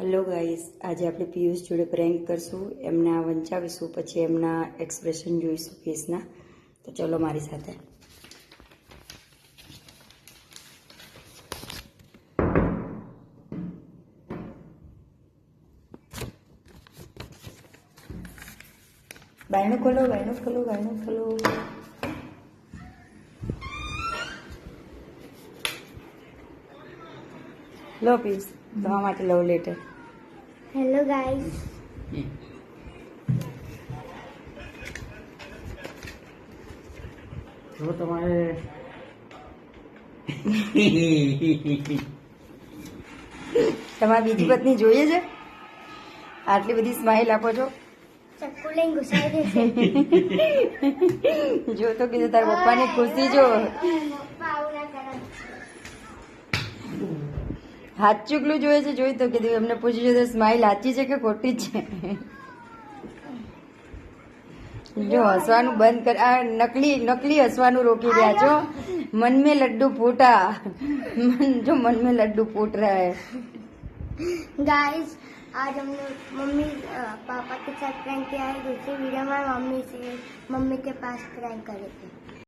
Hello guys, આજે આપણે પિયુષ જોડે પ્રેન્ક કરશું. એમના વંચાવીશું, પછી એમના એક્સપ્રેશન જોઈશું ફેસના. તો ચલો મારી સાથે. બાયણું ખોલો, બાયણું ખોલો, બાયણું ખોલો. લો પિયુષ, તમારા માટે લવ લેટર. હેલો ગાઈસ, તો તમારે તમારી બીજી પત્ની જોઈએ છે? આટલી બધી સ્માઇલ આપો છો. ચક્કુ લઈને ઘુસાઈ દેશે. જો તો કીધું તારા પપ્પાની ખુશી જો. પપ્પા આવું ના કરે. હાથ ચૂકલું જોઈએ છે, જોઈ તો કીધું. એમને પૂછ્યું તો સ્માઇલ સાચી છે કે ખોટી છે. જો હસવાનું બંધ કર. આ નકલી હસવાનું રોકી રહ્યા છો. મન में लड्डू फूटा. मन में लड्डू फूट रहा है. गाइस, आज हमने मम्मी पापा के साथ प्रैंक किया है. दूसरी वीडियो में मम्मी के पास प्रैंक करे थे.